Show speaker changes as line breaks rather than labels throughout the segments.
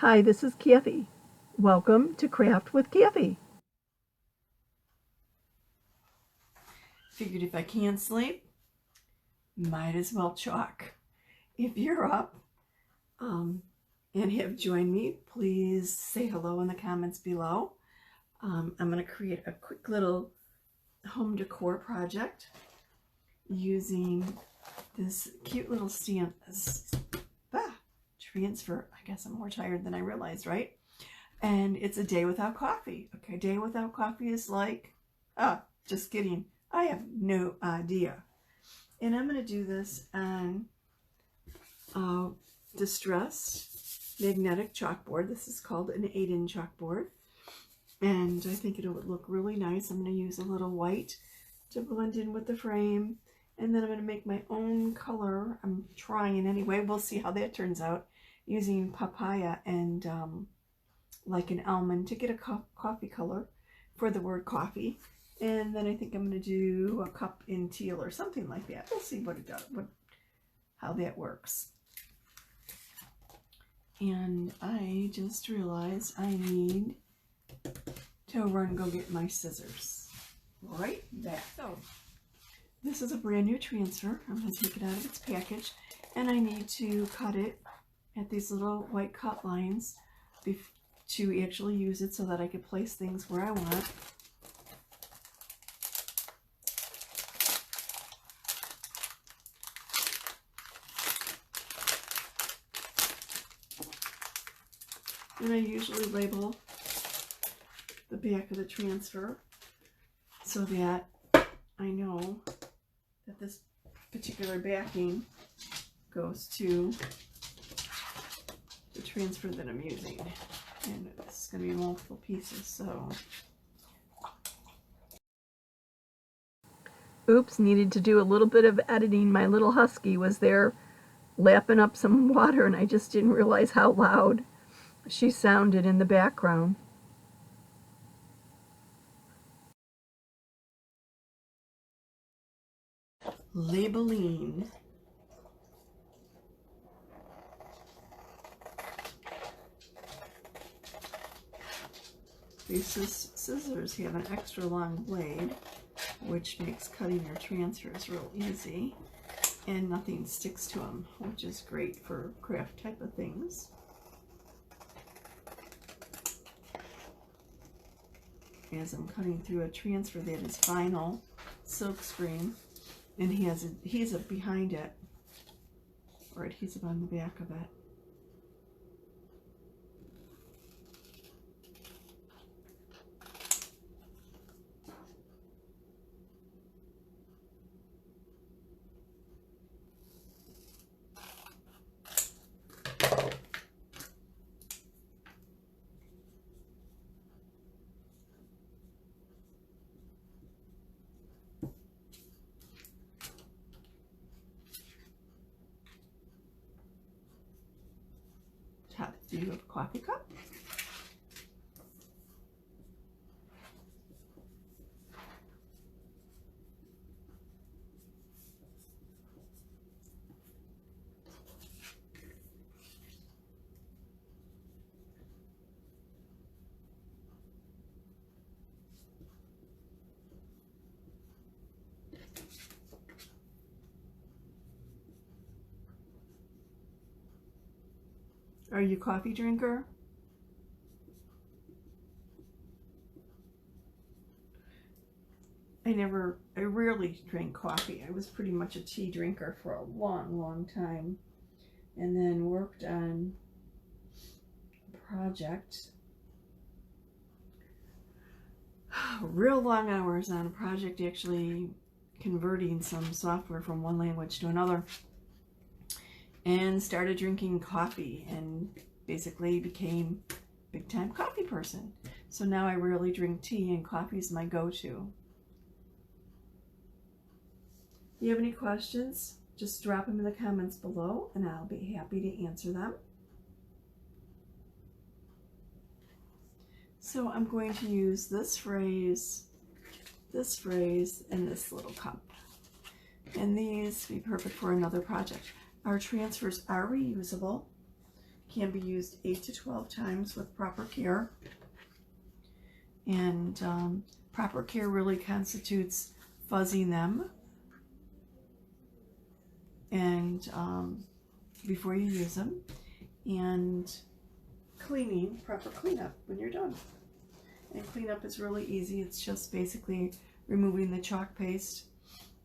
Hi, this is Kathie. Welcome to Craft with Kathie.
Figured if I can't sleep, might as well chalk. If you're up and have joined me, please say hello in the comments below. I'm going to create a quick little home decor project using this cute little transfer. I guess I'm more tired than I realized, right? And it's a day without coffee. Okay, day without coffee is like, just kidding. I have no idea. And I'm going to do this on distressed magnetic chalkboard. This is called an Aiden Chalkboard. And I think it would look really nice. I'm going to use a little white to blend in with the frame. And then I'm going to make my own color. I'm trying anyway. We'll see how that turns out. Using papaya and like an almond to get a coffee color for the word coffee. And then I think I'm going to do a cup in teal or something like that. We'll see what it does, how that works. And I just realized I need to run and go get my scissors. Right back. So this is a brand new transfer. I'm going to take it out of its package, and I need to cut it at these little white cut lines to actually use it so that I could place things where I want. And I usually label the back of the transfer so that I know that this particular backing goes to the transfer that I'm using. And it's going to be multiple pieces, so.
Oops, needed to do a little bit of editing. My little husky was there lapping up some water, and I just didn't realize how loud she sounded in the background.
Labeling. These scissors have an extra long blade, which makes cutting your transfers real easy, and nothing sticks to them, which is great for craft type of things. As I'm cutting through a transfer that is vinyl silk screen, and he has adhesive behind it, or adhesive on the back of it. Top view of a coffee cup. Are you a coffee drinker? I rarely drank coffee. I was pretty much a tea drinker for a long time, and then worked on a project, real long hours on a project, actually converting some software from one language to another, and started drinking coffee and basically became a big time coffee person. So now I rarely drink tea, and coffee is my go-to. If you have any questions, just drop them in the comments below and I'll be happy to answer them. So I'm going to use this phrase, and this little cup. And these be perfect for another project. Our transfers are reusable. can be used 8 to 12 times with proper care. And proper care really constitutes fuzzing them and before you use them, and cleaning, proper cleanup when you're done. And cleanup is really easy. It's just basically removing the chalk paste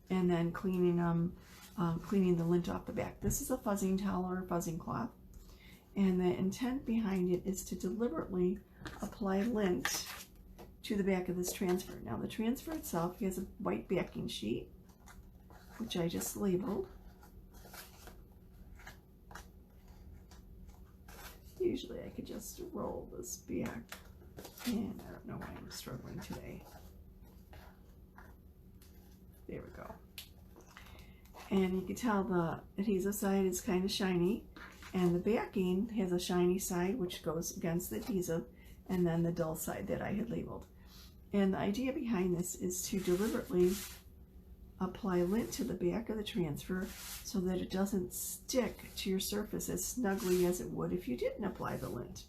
and then cleaning them, cleaning the lint off the back. This is a fuzzing towel or fuzzing cloth, and the intent behind it is to deliberately apply lint to the back of this transfer. Now the transfer itself has a white backing sheet, which I just labeled. Usually I could just roll this back, and I don't know why I'm struggling today. There we go. And you can tell the adhesive side is kind of shiny, and the backing has a shiny side which goes against the adhesive, and then the dull side that I had labeled. And the idea behind this is to deliberately apply lint to the back of the transfer so that it doesn't stick to your surface as snugly as it would if you didn't apply the lint.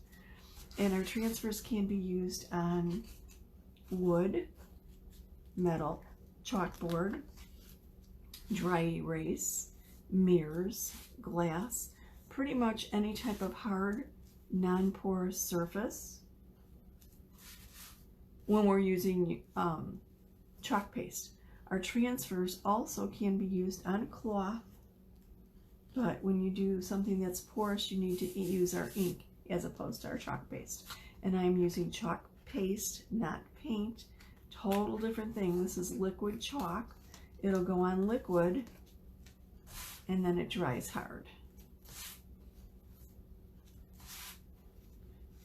And our transfers can be used on wood, metal, chalkboard, dry erase, mirrors, glass, pretty much any type of hard, non-porous surface. When we're using chalk paste, our transfers also can be used on cloth, but when you do something that's porous, you need to use our ink as opposed to our chalk paste. And I'm using chalk paste, not paint. Total different thing. This is liquid chalk. It'll go on liquid and then it dries hard.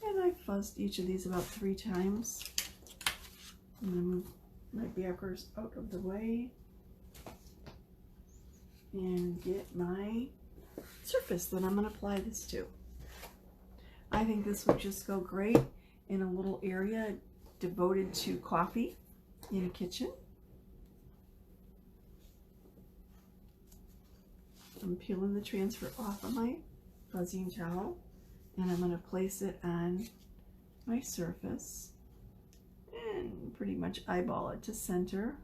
And I fuzzed each of these about 3 times. I'm going to move my backers out of the way and get my surface that I'm going to apply this to. I think this would just go great in a little area devoted to coffee in a kitchen. I'm peeling the transfer off of my fuzzing towel, and I'm going to place it on my surface and pretty much eyeball it to center.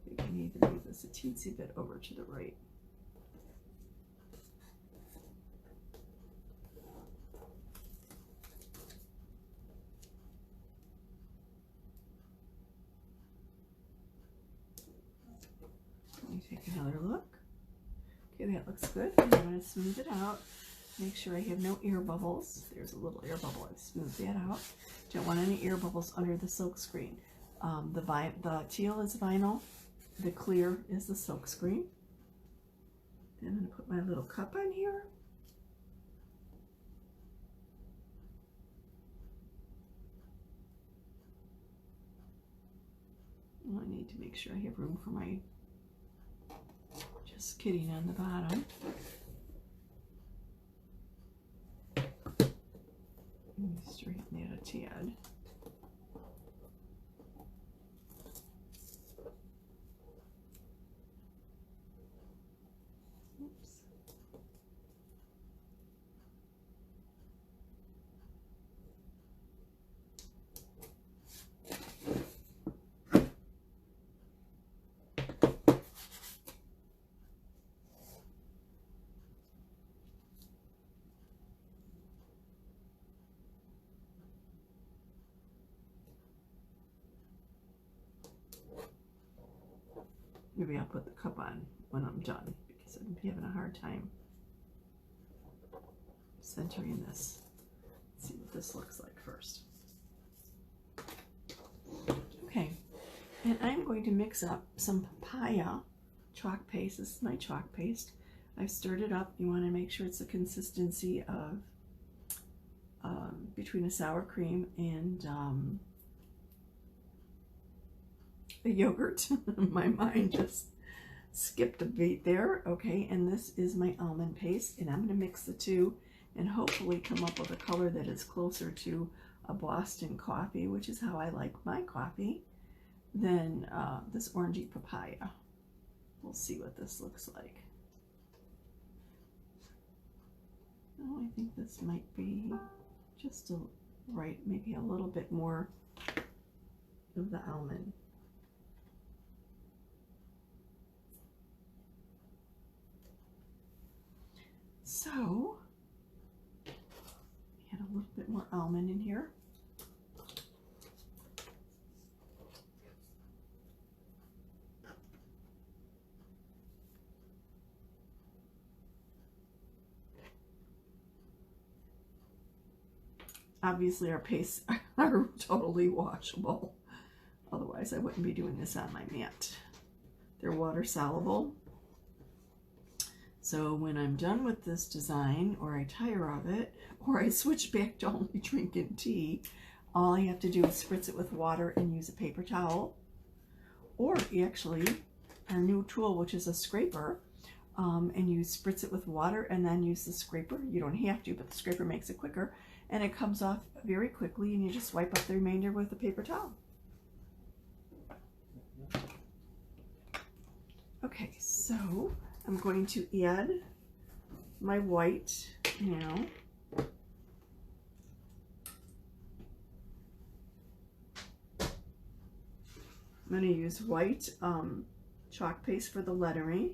You can even move this a teensy bit over to the right. Let me take another look. Okay, that looks good. And I'm going to smooth it out. Make sure I have no air bubbles. There's a little air bubble. I've smoothed that out. Don't want any air bubbles under the silk screen. The teal is vinyl. The clear is the silk screen. And I'm going to put my little cup on here. Well, I need to make sure I have room for my just kidding on the bottom. Let me straighten that a tad. Oops. Maybe I'll put the cup on when I'm done because I'm having a hard time centering this. Let's see what this looks like first. Okay, and I'm going to mix up some papaya chalk paste. This is my chalk paste. I've stirred it up. You want to make sure it's the consistency of between a sour cream and the yogurt. My mind just skipped a beat there. Okay, and this is my almond paste, and I'm going to mix the two and hopefully come up with a color that is closer to a Boston coffee, which is how I like my coffee. than this orangey papaya. We'll see what this looks like. Oh, I think this might be just right, maybe a little bit more of the almond. So, add a little bit more almond in here. Obviously our pastes are totally washable. Otherwise I wouldn't be doing this on my mat. They're water soluble. So when I'm done with this design, or I tire of it, or I switch back to only drinking tea, all I have to do is spritz it with water and use a paper towel. Or actually, our new tool, which is a scraper, and you spritz it with water and then use the scraper. You don't have to, but the scraper makes it quicker. And it comes off very quickly, and you just wipe up the remainder with a paper towel. Okay, so I'm going to add my white now. I'm going to use white chalk paste for the lettering.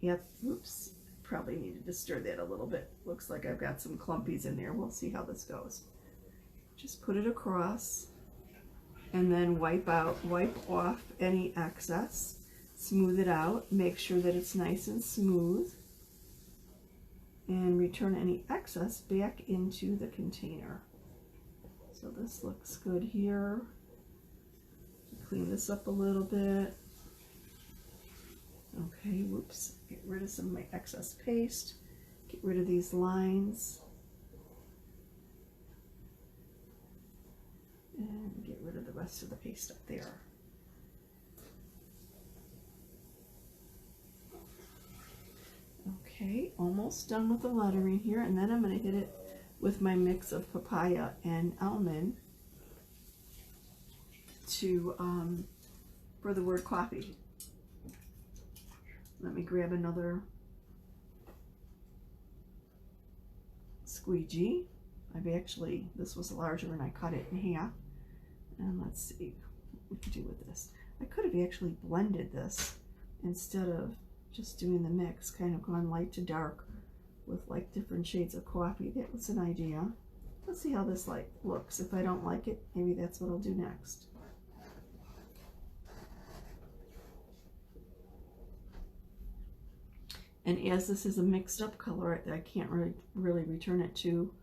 Yep, oops, probably needed to stir that a little bit. Looks like I've got some clumpies in there. We'll see how this goes. Just put it across and then wipe off any excess. Smooth it out, make sure that it's nice and smooth, and return any excess back into the container. So this looks good here. Clean this up a little bit. Okay, whoops, get rid of some of my excess paste, get rid of these lines, and get rid of the rest of the paste up there. Okay, almost done with the lettering here, and then I'm going to hit it with my mix of papaya and almond for the word coffee. Let me grab another squeegee. This was larger and I cut it in half. And let's see what we can do with this. I could have actually blended this instead of just doing the mix, kind of gone light to dark with like different shades of coffee. That was an idea. Let's see how this looks. If I don't like it, maybe that's what I'll do next. And as this is a mixed up color, I can't really return it to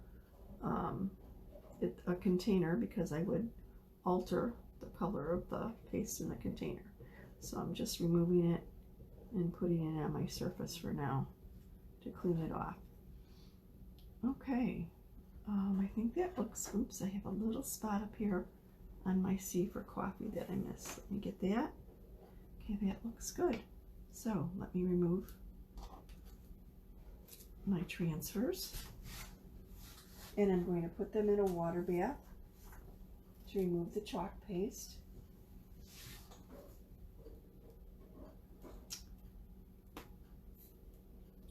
a container because I would alter the color of the paste in the container. So I'm just removing it and putting it on my surface for now to clean it off. Okay, I think that looks, oops, I have a little spot up here on my C for coffee that I missed. Let me get that. Okay, that looks good. So let me remove my transfers, and I'm going to put them in a water bath to remove the chalk paste.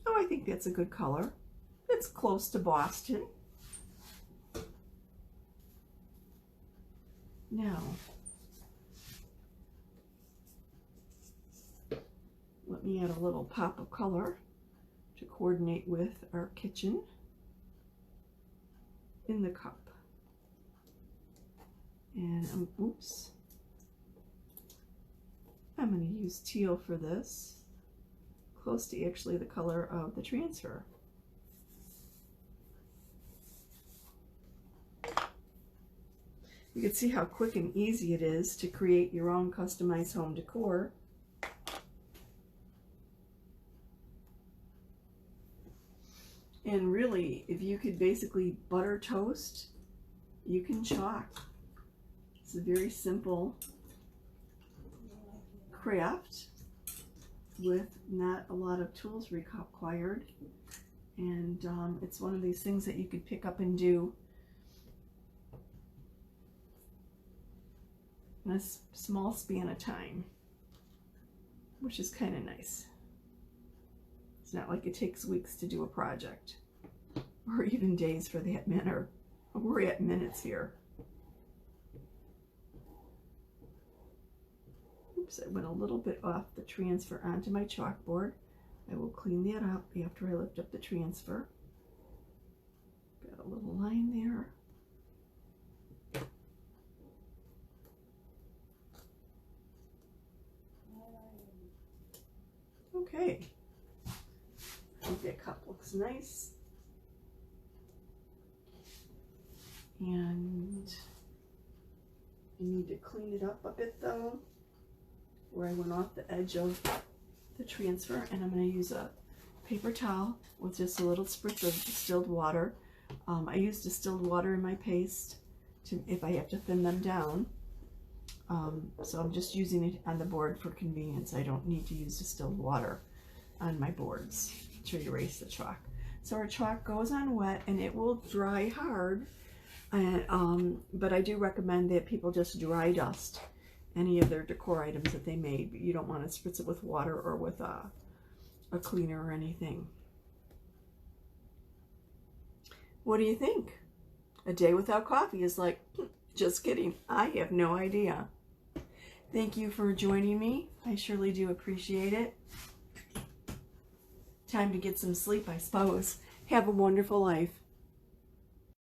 Oh, I think that's a good color. It's close to Boston. Now, let me add a little pop of color to coordinate with our kitchen in the cup. And oops, I'm going to use teal for this, close to actually the color of the transfer. You can see how quick and easy it is to create your own customized home decor. And really, if you could basically butter toast, you can chalk. It's a very simple craft with not a lot of tools required. And it's one of these things that you could pick up and do in a small span of time, which is kind of nice. It's not like it takes weeks to do a project, or even days for that matter. We're at minutes here. Oops, I went a little bit off the transfer onto my chalkboard. I will clean that up after I lift up the transfer. Got a little line there. Okay, I think that cup looks nice. And I need to clean it up a bit though, where I went off the edge of the transfer, and I'm going to use a paper towel with just a little spritz of distilled water. I use distilled water in my paste if I have to thin them down. So I'm just using it on the board for convenience. I don't need to use distilled water on my boards to erase the chalk. So our chalk goes on wet and it will dry hard, but I do recommend that people just dry dust any of their decor items that they made. But you don't want to spritz it with water or with a cleaner or anything. What do you think? A day without coffee is like, just kidding. I have no idea. Thank you for joining me. I surely do appreciate it. Time to get some sleep, I suppose. Have a wonderful life.